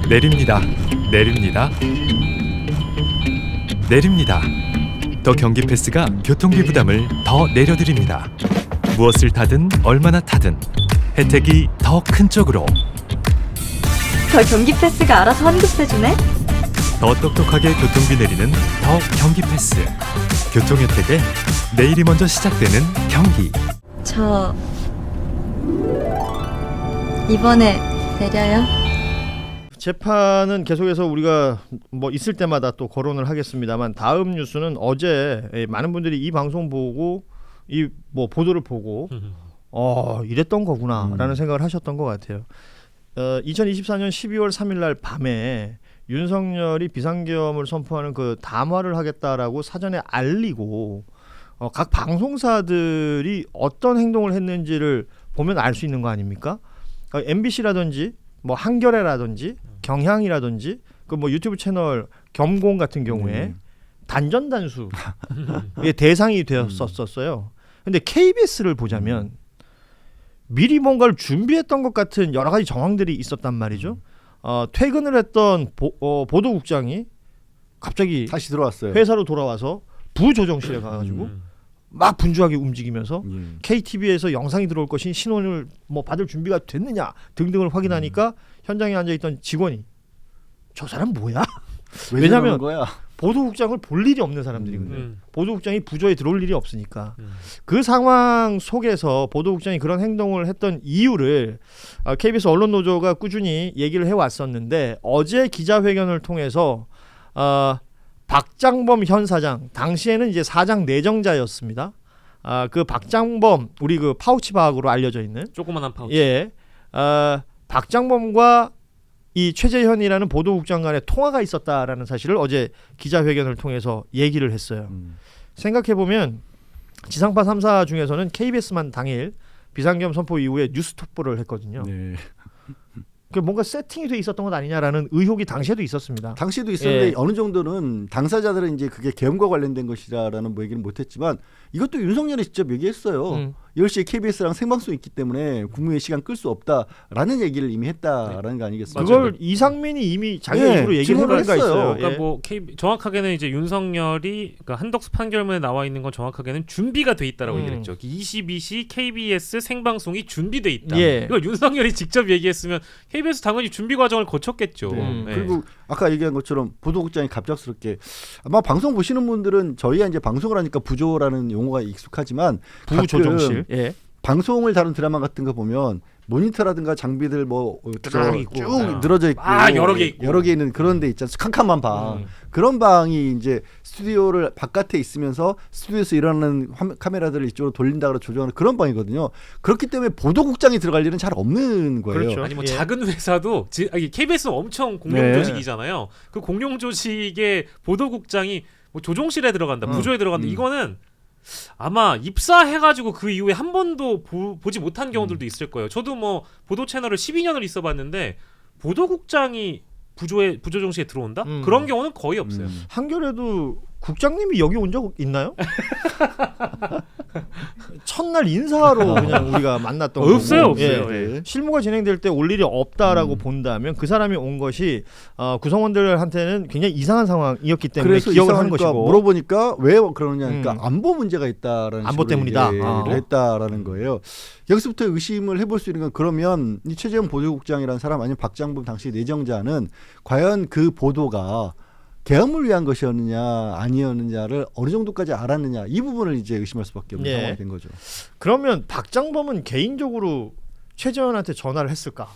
내립니다. 내립니다. 내립니다. 더 경기 패스가 교통비 부담을 더 내려드립니다. 무엇을 타든 얼마나 타든 혜택이 더 큰 쪽으로. 더 경기 패스가 알아서 환급해주네? 더 똑똑하게 교통비 내리는 더 경기 패스. 교통 혜택에 내일이 먼저 시작되는 경기. 저 이번에 내려요. 재판은 계속해서 우리가 뭐 있을 때마다 또 거론을 하겠습니다만, 다음 뉴스는 어제 많은 분들이 이 방송 보고 이 뭐 보도를 보고 이랬던 거구나라는 생각을 하셨던 것 같아요. 2024년 12월 3일 날 밤에 윤석열이 비상계엄을 선포하는 그 담화를 하겠다라고 사전에 알리고 각 방송사들이 어떤 행동을 했는지를 보면 알 수 있는 거 아닙니까? MBC라든지 뭐 한겨레라든지 경향이라든지 그 뭐 유튜브 채널 겸공 같은 경우에 단전단수 대상이 되었었어요. 근데 KBS를 보자면 미리 뭔가를 준비했던 것 같은 여러 가지 정황들이 있었단 말이죠. 퇴근을 했던 보도국장이 갑자기 다시 들어왔어요. 회사로 돌아와서 부조정실에 가가지고 막 분주하게 움직이면서 KTV에서 영상이 들어올 것인 신원을 뭐 받을 준비가 됐느냐 등등을 확인하니까 현장에 앉아있던 직원이 저 사람 뭐야? 왜냐하면 보도국장을 볼 일이 없는 사람들이거든요. 보도국장이 부조에 들어올 일이 없으니까. 그 상황 속에서 보도국장이 그런 행동을 했던 이유를 KBS 언론노조가 꾸준히 얘기를 해왔었는데, 어제 기자회견을 통해서 박장범 현 사장, 당시에는 이제 사장 내정자였습니다. 그 박장범, 우리 그 파우치 박으로 알려져 있는 조그만한 파우치. 예, 박장범과 이 최재현이라는 보도국장 간의 통화가 있었다라는 사실을 어제 기자회견을 통해서 얘기를 했어요. 생각해보면 지상파 3사 중에서는 KBS만 당일 비상계엄 선포 이후에 뉴스 톡보를 했거든요. 네. 그 뭔가 세팅이 돼 있었던 것 아니냐라는 의혹이 당시에도 있었습니다. 당시에도 있었는데 예. 어느 정도는 당사자들은 이제 그게 계엄과 관련된 것이라는 뭐 얘기는 못했지만, 이것도 윤석열이 직접 얘기했어요. 10시에 KBS랑 생방송 있기 때문에 국무회의 시간 끌 수 없다라는 얘기를 이미 했다라는 거 아니겠습니까? 그걸 이상민이 이미 자기 입으로 얘기를 한 거 있어요. 그러니까 뭐 정확하게는 이제 윤석열이 그러니까 한덕수 판결문에 나와 있는 건 정확하게는 준비가 돼 있다라고 얘기를 했죠. 22시 KBS 생방송이 준비돼 있다. 예. 이걸 윤석열이 직접 얘기했으면 KBS 당연히 준비 과정을 거쳤겠죠. 네. 네. 그리고 아까 얘기한 것처럼 보도국장이 갑작스럽게, 아마 방송 보시는 분들은 저희가 이제 방송을 하니까 부조라는 용어가 익숙하지만 부조정실. 예. 방송을 다룬 드라마 같은 거 보면 모니터라든가 장비들 뭐 쭉 늘어져 있고 여러 개 있고 여러 개 있는 그런 데 있잖아요. 캄캄한 방. 그런 방이 이제 스튜디오를 바깥에 있으면서 스튜디오에서 일어나는 카메라들을 이쪽으로 돌린다고 조정하는 그런 방이거든요. 그렇기 때문에 보도국장이 들어갈 일은 잘 없는 거예요. 그렇죠. 아니 뭐 예. 작은 회사도 KBS는 엄청 공룡 조직이잖아요. 그 공룡 조직의 보도국장이 뭐 조종실에 들어간다, 부조에 들어간다. 이거는 아마 입사해가지고 그 이후에 한 번도 보지 못한 경우들도 있을 거예요. 저도 뭐 보도 채널을 12년을 있어봤는데 보도국장이 부조정실에 들어온다? 그런 경우는 거의 없어요. 한겨레도 국장님이 여기 온 적 있나요? 첫날 인사로 그냥 우리가 만났던 거고. 없어요. 예. 실무가 진행될 때 올 일이 없다라고 본다면 그 사람이 온 것이 구성원들한테는 굉장히 이상한 상황이었기 때문에 그래서 기억을 하는 것이고. 물어보니까 왜 그러느냐, 그러니까 안보 문제가 있다라는 안보 때문이다. 얘기를 했다라는 거예요. 여기서부터 의심을 해볼 수 있는 건, 그러면 이 최재형 보도국장이라는 사람, 아니면 박장범 당시 내정자는 과연 그 보도가 계엄을 위한 것이었느냐 아니었느냐를 어느 정도까지 알았느냐, 이 부분을 이제 의심할 수밖에 없는 상황이 된 거죠. 그러면 박장범은 개인적으로 최재현한테 전화를 했을까?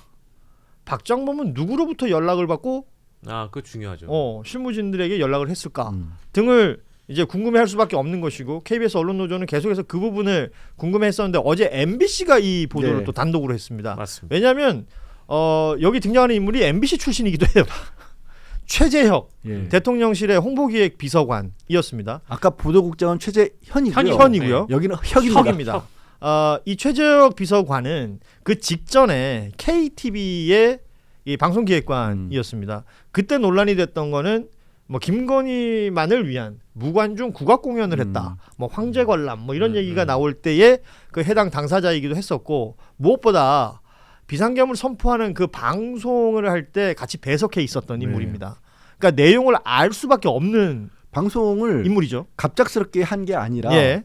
박장범은 누구로부터 연락을 받고 그거 중요하죠. 실무진들에게 연락을 했을까 등을 이제 궁금해할 수밖에 없는 것이고, KBS 언론노조는 계속해서 그 부분을 궁금해했었는데 어제 MBC가 이 보도를 또 단독으로 했습니다. 맞습니다. 왜냐하면 여기 등장하는 인물이 MBC 출신이기도 해요. 최재혁 대통령실의 홍보기획 비서관이었습니다. 아까 보도국장은 최재현이고요. 현이고요. 여기는 혁입니다. 이 최재혁 비서관은 그 직전에 KTV의 이 방송기획관이었습니다. 그때 논란이 됐던 거는 뭐 김건희만을 위한 무관중 국악 공연을 했다, 뭐 황제 관람 뭐 이런 얘기가 나올 때에 그 해당 당사자이기도 했었고, 무엇보다 비상계엄을 선포하는 그 방송을 할 때 같이 배석해 있었던 네. 인물입니다. 그러니까 내용을 알 수밖에 없는 방송을 인물이죠. 갑작스럽게 한 게 아니라 예.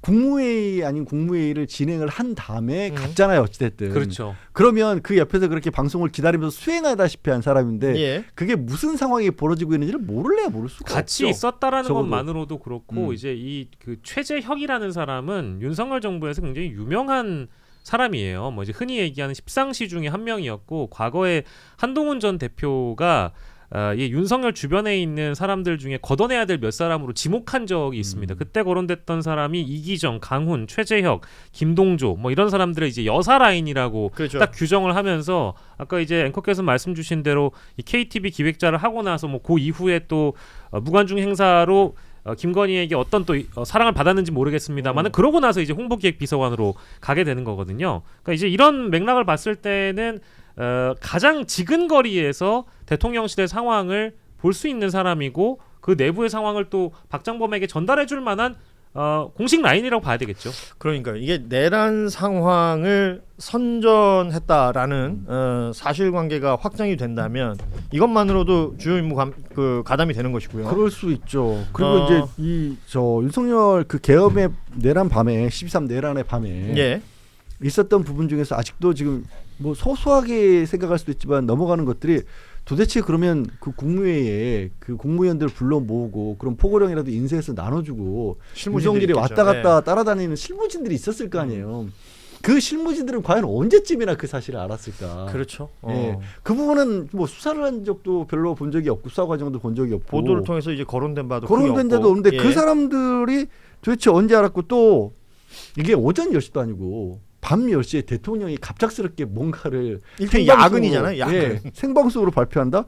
국무회의 아닌 국무회의를 진행을 한 다음에 갔잖아요. 어찌됐든. 그렇죠. 그러면 그 옆에서 그렇게 방송을 기다리면서 수행하다시피 한 사람인데 예. 그게 무슨 상황이 벌어지고 있는지를 모를래야 모를 수가 같이 없죠. 있었다라는 적어도. 것만으로도 그렇고 이제 이 그 최재혁이라는 사람은 윤석열 정부에서 굉장히 유명한 사람이에요. 뭐 이제 흔히 얘기하는 십상시 중에 한 명이었고 과거에 한동훈 전 대표가 이 윤석열 주변에 있는 사람들 중에 걷어내야 될 몇 사람으로 지목한 적이 있습니다. 그때 거론됐던 사람이 이기정, 강훈, 최재혁, 김동조 뭐 이런 사람들을 이제 여사 라인이라고 그렇죠. 딱 규정을 하면서 아까 이제 앵커께서 말씀 주신 대로 이 KTV 기획자를 하고 나서 뭐 그 이후에 또 무관중 행사로 김건희에게 어떤 또 사랑을 받았는지 모르겠습니다만은 그러고 나서 이제 홍보기획비서관으로 가게 되는 거거든요. 그러니까 이제 이런 맥락을 봤을 때는 가장 지근거리에서 대통령실의 상황을 볼 수 있는 사람이고 그 내부의 상황을 또 박장범에게 전달해줄 만한 공식 라인이라고 봐야 되겠죠. 그러니까 이게 내란 상황을 선전했다라는 사실관계가 확정이 된다면 이것만으로도 주요 임무 가담이 되는 것이고요. 그럴 수 있죠. 그리고 이제 윤석열 그 계엄의 내란 밤에 12.3 내란의 밤에 예. 있었던 부분 중에서 아직도 지금 뭐 소소하게 생각할 수도 있지만 넘어가는 것들이 도대체 그러면 그 국무회의에 그 국무위원들 불러 모으고 그런 포고령이라도 인쇄해서 나눠주고 유성길이 왔다 갔다 따라다니는 실무진들이 있었을 거 아니에요. 그 실무진들은 과연 언제쯤이나 그 사실을 알았을까? 그렇죠. 예. 그 부분은 뭐 수사를 한 적도 별로 본 적이 없고 수사 과정도 본 적이 없고 보도를 통해서 이제 거론된 바도 거론된 데도 없는데 그 사람들이 도대체 언제 알았고 또 이게 오전 10시도 아니고 밤 10시에 대통령이 갑작스럽게 뭔가를 일종의 생방송으로, 야근이잖아요. 야근. 예, 생방송으로 발표한다?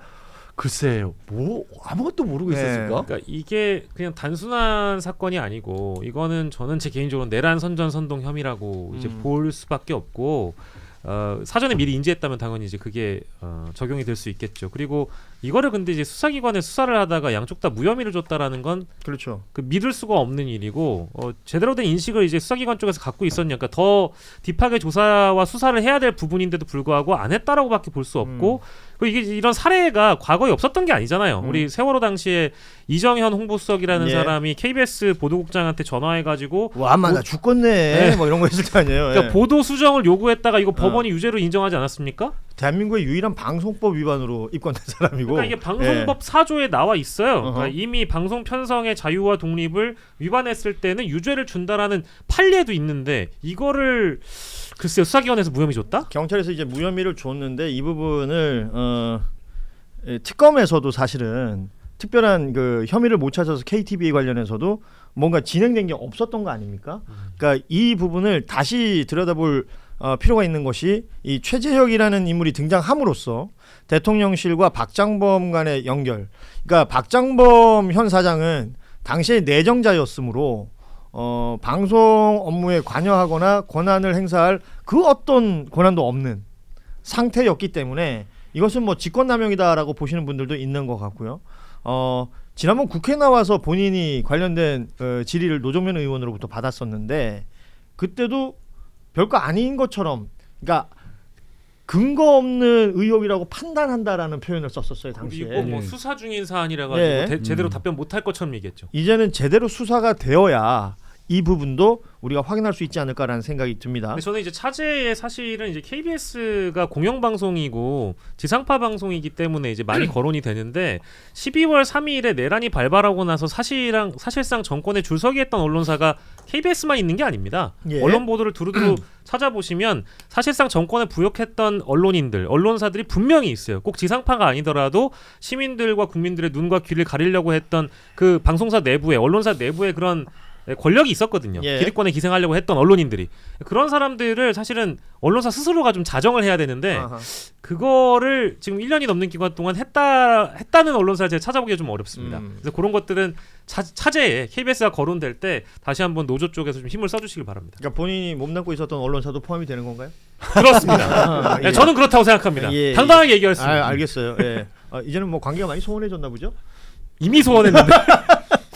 글쎄요. 뭐 아무것도 모르고 있었을까? 그러니까 이게 그냥 단순한 사건이 아니고 이거는 저는 제 개인적으로 내란 선전 선동 혐의라고 이제 볼 수밖에 없고 사전에 미리 인지했다면 당연히 이제 그게 적용이 될 수 있겠죠. 그리고 이거를 근데 이제 수사기관에 수사를 하다가 양쪽 다 무혐의를 줬다라는 건 그렇죠. 그 믿을 수가 없는 일이고 제대로 된 인식을 이제 수사기관 쪽에서 갖고 있었냐, 그러니까 더 딥하게 조사와 수사를 해야 될 부분인데도 불구하고 안 했다라고밖에 볼 수 없고 그리고 이게 이런 사례가 과거에 없었던 게 아니잖아요. 우리 세월호 당시에 이정현 홍보수석이라는 예. 사람이 KBS 보도국장한테 전화해가지고 와, 나 죽겠네. 뭐 이런 거 했을 거 아니에요. 그러니까 예. 보도 수정을 요구했다가 이거 법원이 유죄로 인정하지 않았습니까? 대한민국의 유일한 방송법 위반으로 입건된 사람이고. 그러니까 이게 방송법 4조에 나와 있어요. 그러니까 어허. 이미 방송 편성의 자유와 독립을 위반했을 때는 유죄를 준다라는 판례도 있는데 이거를 글쎄요 수사기관에서 무혐의 줬다? 경찰에서 이제 무혐의를 줬는데 이 부분을 특검에서도 사실은 특별한 그 혐의를 못 찾아서 KTV에 관련해서도 뭔가 진행된 게 없었던 거 아닙니까? 그러니까 이 부분을 다시 들여다볼 필요가 있는 것이 이 최재혁이라는 인물이 등장함으로써 대통령실과 박장범 간의 연결. 그러니까 박장범 현 사장은 당시에 내정자였으므로 방송 업무에 관여하거나 권한을 행사할 그 어떤 권한도 없는 상태였기 때문에 이것은 뭐 직권남용이다라고 보시는 분들도 있는 것 같고요. 지난번 국회 나와서 본인이 관련된 질의를 노정면 의원으로부터 받았었는데 그때도 별거 아닌 것처럼, 그러니까 근거 없는 의혹이라고 판단한다라는 표현을 썼었어요 당시에. 그리고 뭐 네. 수사 중인 사안이라 가지고 네. 제대로 답변 못할 것처럼 얘기했죠. 이제는 제대로 수사가 되어야 이 부분도 우리가 확인할 수 있지 않을까라는 생각이 듭니다. 근데 저는 이제 차제의 사실은 이제 KBS가 공영방송이고 지상파 방송이기 때문에 이제 많이 거론이 되는데 12월 3일에 내란이 발발하고 나서 사실상 정권에 줄서기했던 언론사가 KBS만 있는 게 아닙니다. 예. 언론 보도를 두루두루 찾아보시면 사실상 정권에 부역했던 언론사들이 분명히 있어요. 꼭 지상파가 아니더라도 시민들과 국민들의 눈과 귀를 가리려고 했던 그 방송사 내부에, 언론사 내부에 그런 권력이 있었거든요. 예. 기득권에 기생하려고 했던 언론인들이. 그런 사람들을 사실은 언론사 스스로가 좀 자정을 해야 되는데 아하. 그거를 지금 1년이 넘는 기간 동안 했다는 언론사를 제가 찾아보기가 좀 어렵습니다. 그래서 그런 것들은 차제에 KBS가 거론될 때 다시 한번 노조 쪽에서 좀 힘을 써주시길 바랍니다. 그러니까 본인이 몸담고 있었던 언론사도 포함이 되는 건가요? 그렇습니다. 네, 저는 그렇다고 생각합니다. 예, 당당하게 얘기하겠습니다. 알겠어요. 예. 이제는 뭐 관계가 많이 소원해졌나 보죠? 이미 소원했는데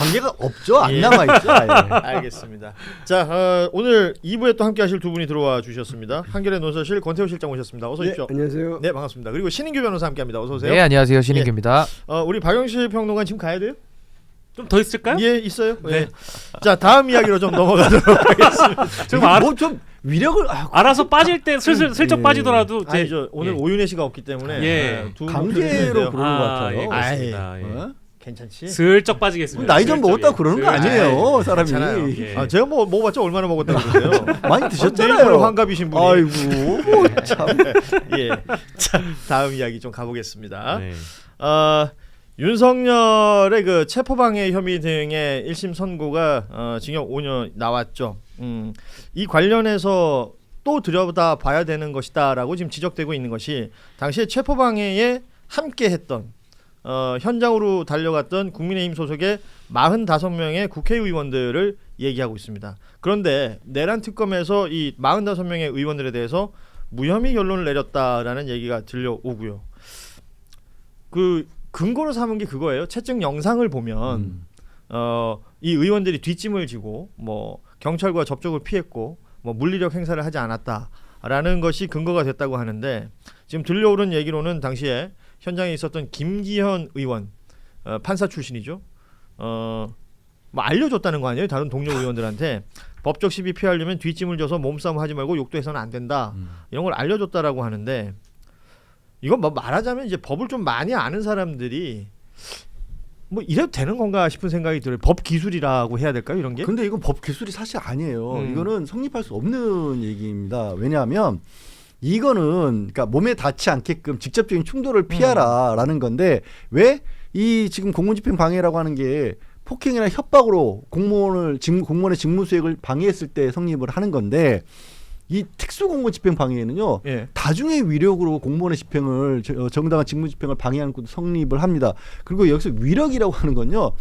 관계가 없죠. 안 예. 남아있죠. 아예. 알겠습니다. 자, 오늘 2부에 또 함께하실 두 분이 들어와 주셨습니다. 한겨레 논설실 권태우 실장 오셨습니다. 어서 오십시오. 안녕하세요. 네, 반갑습니다. 그리고 신인규 변호사 함께합니다. 어서 오세요. 네, 안녕하세요. 신인규입니다. 우리 박영실 평론가 지금 가야 돼요? 좀 더 있을까요? 예, 있어요. 네. 네. 자, 다음 이야기로 좀 넘어가도록 하겠습니다. 지금 뭐좀 위력을 알아서 빠질 때 슬쩍 빠지더라도 이제 아니죠. 오늘 예. 오윤혜 씨가 없기 때문에 예. 두 분 강제로 표현해주세요. 그러는 것 같아요. 예, 그렇습니다. 예. 어? 괜찮지? 슬쩍 빠지겠습니다. 나이 좀 슬쩍, 먹었다 예. 그러는 거 슬쩍. 아니에요, 사람이. 괜찮아요. 예. 제가 뭐 먹어봤자 얼마나 먹었다고 그러세요? 많이 내일모레 드셨잖아요. 환갑이신 분이. 아이고 참. 예. 자, 다음 이야기 좀 가보겠습니다. 네. 윤석열의 그 체포방해 혐의 등의 1심 선고가 징역 5년 나왔죠. 이 관련해서 또 들여다 봐야 되는 것이다라고 지금 지적되고 있는 것이 당시에 체포방해에 함께했던 현장으로 달려갔던 국민의힘 소속의 45명의 국회의원들을 얘기하고 있습니다. 그런데 내란 특검에서 이 45명의 의원들에 대해서 무혐의 결론을 내렸다라는 얘기가 들려오고요. 그 근거로 삼은 게 그거예요. 채찍 영상을 보면 이 의원들이 뒷짐을 지고 뭐 경찰과 접촉을 피했고 뭐 물리력 행사를 하지 않았다라는 것이 근거가 됐다고 하는데 지금 들려오는 얘기로는 당시에 현장에 있었던 김기현 의원 판사 출신이죠. 뭐 알려줬다는 거 아니에요? 다른 동료 의원들한테 법적 시비 피하려면 뒷짐을 져서 몸싸움 하지 말고 욕도 해서는 안 된다. 이런 걸 알려줬다라고 하는데 이건 뭐 말하자면 이제 법을 좀 많이 아는 사람들이 뭐 이래도 되는 건가 싶은 생각이 들어요. 법 기술이라고 해야 될까요? 이런 게? 근데 이건 법 기술이 사실 아니에요. 이거는 성립할 수 없는 얘기입니다. 왜냐하면 이거는 그러니까 몸에 닿지 않게끔 직접적인 충돌을 피하라라는 건데 왜 이 지금 공무집행 방해라고 하는 게 폭행이나 협박으로 공무원의 직무 수행을 방해했을 때 성립을 하는 건데 이 특수공무집행 방해는요 예. 다중의 위력으로 공무원의 집행을 정당한 직무 집행을 방해하는 것도 성립을 합니다. 그리고 여기서 위력이라고 하는 건요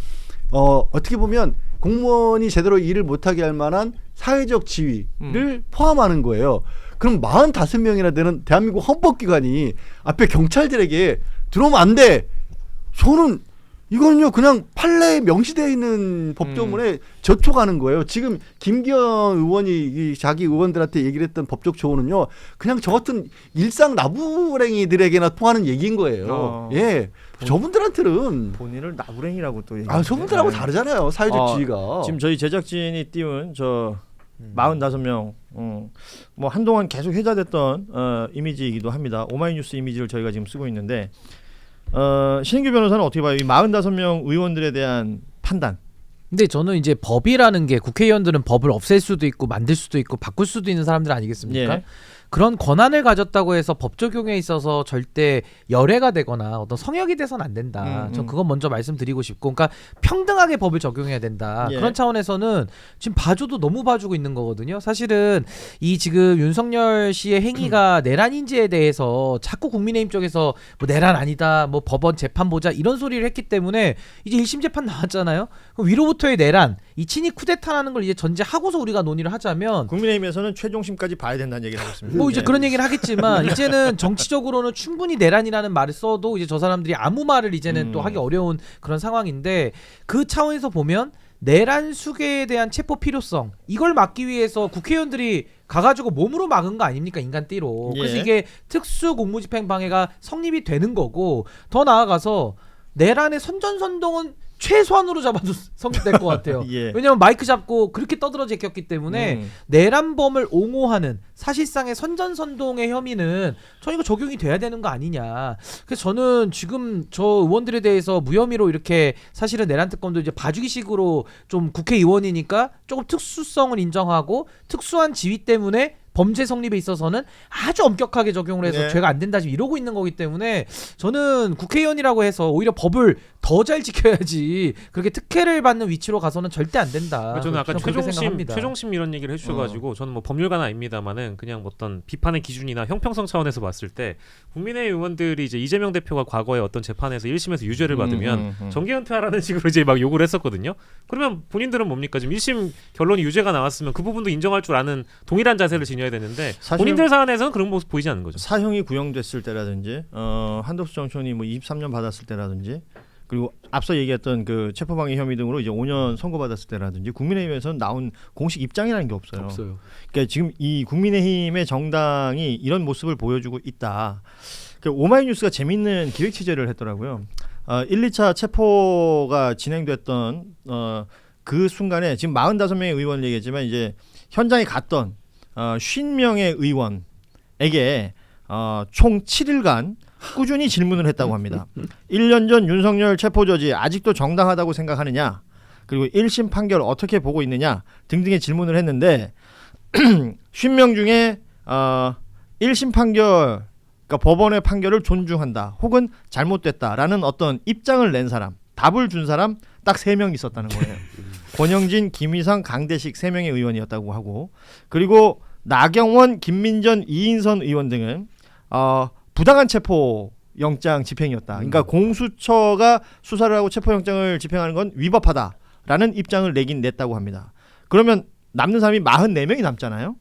어떻게 보면 공무원이 제대로 일을 못하게 할 만한 사회적 지위를 포함하는 거예요. 그럼 45명이나 되는 대한민국 헌법기관이 앞에 경찰들에게 들어오면 안 돼. 저는 이거는요 그냥 판례에 명시되어 있는 법조문에 저촉하는 거예요. 지금 김기현 의원이 이 자기 의원들한테 얘기를 했던 법적 조언은요 그냥 저 같은 일상 나부랭이들에게나 통하는 얘기인 거예요. 예, 저분들한테는 본인을 나부랭이라고 또 저분들하고 다르잖아요. 사회적 지위가. 지금 저희 제작진이 띄운 저 45명 뭐 한동안 계속 회자됐던 이미지이기도 합니다. 오마이뉴스 이미지를 저희가 지금 쓰고 있는데 신인규 변호사는 어떻게 봐요? 이 45명 의원들에 대한 판단. 근데 저는 이제 법이라는 게 국회의원들은 법을 없앨 수도 있고 만들 수도 있고 바꿀 수도 있는 사람들 아니겠습니까? 예. 그런 권한을 가졌다고 해서 법 적용에 있어서 절대 열애가 되거나 어떤 성역이 돼서는 안 된다. 전 그건 먼저 말씀드리고 싶고, 그러니까 평등하게 법을 적용해야 된다. 예. 그런 차원에서는 지금 봐줘도 너무 봐주고 있는 거거든요. 사실은 이 지금 윤석열 씨의 행위가 내란인지에 대해서 자꾸 국민의힘 쪽에서 뭐 내란 아니다, 뭐 법원 재판 보자 이런 소리를 했기 때문에 이제 1심 재판 나왔잖아요. 그럼 위로부터의 내란, 이 친이 쿠데타라는 걸 이제 전제하고서 우리가 논의를 하자면 국민의힘에서는 최종심까지 봐야 된다는 얘기를 하고 있습니다. 뭐 이제 그런 얘기를 하겠지만 이제는 정치적으로는 충분히 내란이라는 말을 써도 이제 저 사람들이 아무 말을 이제는 또 하기 어려운 그런 상황인데, 그 차원에서 보면 내란 수괴에 대한 체포 필요성, 이걸 막기 위해서 국회의원들이 가가지고 몸으로 막은 거 아닙니까, 인간띠로. 그래서 예. 이게 특수 공무집행 방해가 성립이 되는 거고, 더 나아가서 내란의 선전선동은 최소한으로 잡아도 성립될 것 같아요. 예. 왜냐하면 마이크 잡고 그렇게 떠들어 제꼈기 때문에 내란범을 옹호하는 사실상의 선전선동의 혐의는 저희가 적용이 돼야 되는 거 아니냐. 그래서 저는 지금 저 의원들에 대해서 무혐의로 이렇게 사실은 내란 특검도 이제 봐주기식으로 좀 국회의원이니까 조금 특수성을 인정하고 특수한 지위 때문에 범죄 성립에 있어서는 아주 엄격하게 적용을 해서 네. 죄가 안 된다 지금 이러고 있는 거기 때문에 저는 국회의원이라고 해서 오히려 법을 더 잘 지켜야지 그렇게 특혜를 받는 위치로 가서는 절대 안 된다. 저는 아까 그렇게 생각합니다. 최종심 이런 얘기를 해주셔가지고 저는 뭐 법률가는 아닙니다만은 그냥 어떤 비판의 기준이나 형평성 차원에서 봤을 때 국민의힘 의원들이 이제 이재명 대표가 과거에 어떤 재판에서 1심에서 유죄를 받으면 정계 은퇴하라는 식으로 이제 막 요구를 했었거든요. 그러면 본인들은 뭡니까? 지금 1심 결론이 유죄가 나왔으면 그 부분도 인정할 줄 아는 동일한 자세를 지녀야 되는데 본인들 사안에서는 그런 모습 보이지 않는 거죠. 사형이 구형됐을 때라든지 한덕수 정청이 뭐 23년 받았을 때라든지 그리고 앞서 얘기했던 그 체포방해 혐의 등으로 이제 5년 선고받았을 때라든지 국민의힘에서는 나온 공식 입장이라는 게 없어요. 그러니까 지금 이 국민의힘의 정당이 이런 모습을 보여주고 있다. 그 오마이뉴스가 재밌는 기획 취재를 했더라고요. 1, 2차 체포가 진행됐던 그 순간에 지금 45명의 의원을 얘기했지만 이제 현장에 갔던 50명의 의원에게 총 7일간 꾸준히 질문을 했다고 합니다. 1년 전 윤석열 체포 저지 아직도 정당하다고 생각하느냐, 그리고 1심 판결 어떻게 보고 있느냐 등등의 질문을 했는데 50명 중에 1심 판결, 그러니까 법원의 판결을 존중한다 혹은 잘못됐다라는 어떤 입장을 낸 사람, 답을 준 사람 딱 3명 있었다는 거예요. 권영진, 김희상, 강대식 3명의 의원이었다고 하고, 그리고 나경원, 김민전, 이인선 의원 등은 부당한 체포 영장 집행이었다. 그러니까 공수처가 수사를 하고 체포 영장을 집행하는 건 위법하다라는 입장을 내긴 냈다고 합니다. 그러면 남는 사람이 44명이 남잖아요.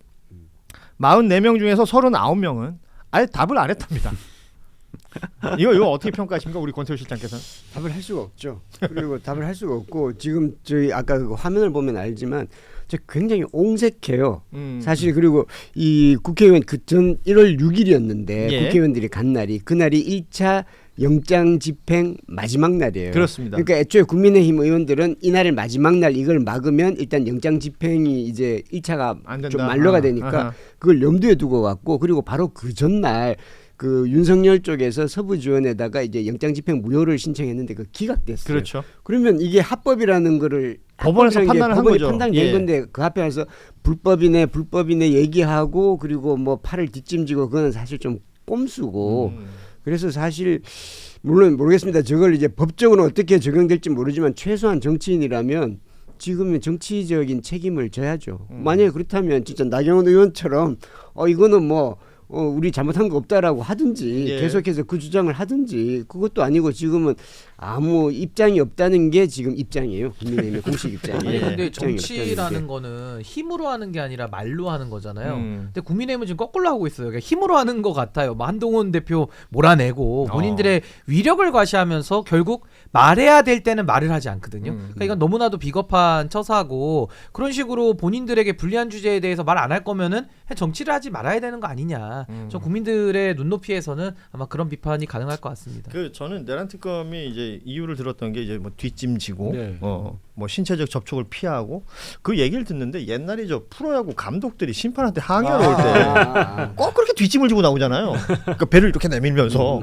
44명 중에서 39명은 아예 답을 안 했답니다. 이거 어떻게 평가하십니까, 우리 권태우 실장께서는? 답을 할 수가 없죠. 그리고 답을 할 수가 없고, 지금 저희 아까 그 화면을 보면 알지만 굉장히 옹색해요. 사실. 그리고 이 국회의원 그 전 1월 6일이었는데 예. 국회의원들이 간 날이, 그날이 1차 영장 집행 마지막 날이에요. 그렇습니다. 그러니까 애초에 국민의힘 의원들은 이날을 마지막 날 이걸 막으면 일단 영장 집행이 이제 1차가 안 된다. 좀 만료가 되니까 그걸 염두에 두고 갔고, 그리고 바로 그 전날 그 윤석열 쪽에서 서부지원에다가 이제 영장 집행 무효를 신청했는데 그 기각됐어요. 그렇죠. 그러면 이게 합법이라는 거를 법원에서 합법이라는 게 판단을 한 법원이 거죠. 판단된 예. 건데 그 앞에 와서 불법이네 얘기하고, 그리고 뭐 팔을 뒷짐지고, 그건 사실 좀 꼼수고. 그래서 사실 물론 모르겠습니다. 저걸 이제 법적으로 어떻게 적용될지 모르지만 최소한 정치인이라면 지금은 정치적인 책임을 져야죠. 만약에 그렇다면 진짜 나경원 의원처럼 이거는 뭐 우리 잘못한 거 없다라고 하든지, 예. 계속해서 그 주장을 하든지. 그것도 아니고 지금은 아무 입장이 없다는 게 지금 입장이에요. 국민의힘의 공식 입장이. 아니 근데 입장이 정치라는 없다는 게. 거는 힘으로 하는 게 아니라 말로 하는 거잖아요. 음. 근데 국민의힘은 지금 거꾸로 하고 있어요. 그러니까 힘으로 하는 것 같아요. 뭐 한동훈 대표 몰아내고 본인들의 위력을 과시하면서 결국 말해야 될 때는 말을 하지 않거든요. 그러니까 이건 너무나도 비겁한 처사고, 그런 식으로 본인들에게 불리한 주제에 대해서 말 안 할 거면은 정치를 하지 말아야 되는 거 아니냐. 저 국민들의 눈높이에서는 아마 그런 비판이 가능할 것 같습니다. 저는 내란 특검이 이제 이유를 들었던 게 이제 뭐 뒷짐지고 네. 뭐 신체적 접촉을 피하고, 그 얘기를 듣는데 옛날에 저 프로야구 감독들이 심판한테 항의하러 올 때 꼭 그렇게 뒷짐을 지고 나오잖아요. 그러니까 배를 이렇게 내밀면서.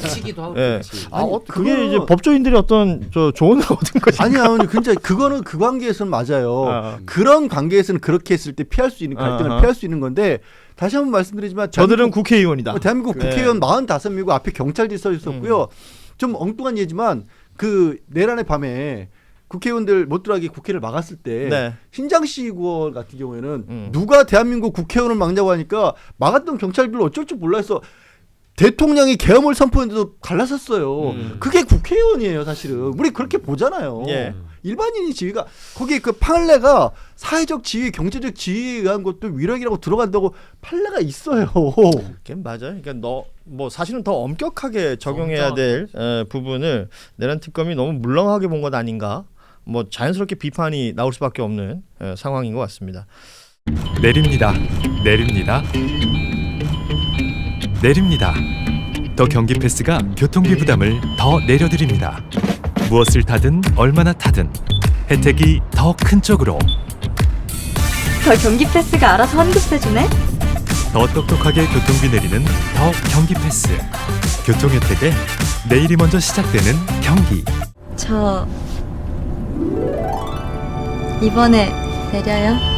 치기도 하고. 예. 아니, 그게 그거는- 이제 법조인들이 어떤 저 조언을 얻은 거지. 아니야, 진짜 그거는 그 관계에서는 맞아요. 그런 관계에서는 그렇게 했을 때 피할 수 있는 갈등을 피할 수 있는 건데, 다시 한번 말씀드리지만 저들은 국회의원이다. 대한민국 그래. 국회의원 45명이고 앞에 경찰들이 서 있었고요. 좀 엉뚱한 예지만 그 내란의 밤에 국회의원들 못 들어가게 국회를 막았을 때 네. 신장식 의원 같은 경우에는 누가 대한민국 국회의원을 막냐고 하니까 막았던 경찰들로 어쩔 줄 몰라 해서 대통령이 계엄을 선포했는데도 갈라섰어요. 그게 국회의원이에요, 사실은. 우리 그렇게 보잖아요. 예. 일반인이 지위가, 거기 그 판례가 사회적 지위, 경제적 지위에 의한 것도 위력이라고 들어간다고 판례가 있어요. 그게 맞아요. 그러니까 뭐 사실은 더 엄격하게 적용해야 될 부분을 내란 특검이 너무 물렁하게 본 것 아닌가. 뭐 자연스럽게 비판이 나올 수밖에 없는 상황인 것 같습니다. 내립니다. 내립니다. 내립니다. 더 경기 패스가 교통비 부담을 더 내려드립니다. 무엇을 타든 얼마나 타든 혜택이 더 큰 쪽으로, 더 경기 패스가 알아서 환급해주네? 더 똑똑하게 교통비 내리는 더 경기 패스. 교통 혜택에 내일이 먼저 시작되는 경기. 저 이번에 내려요?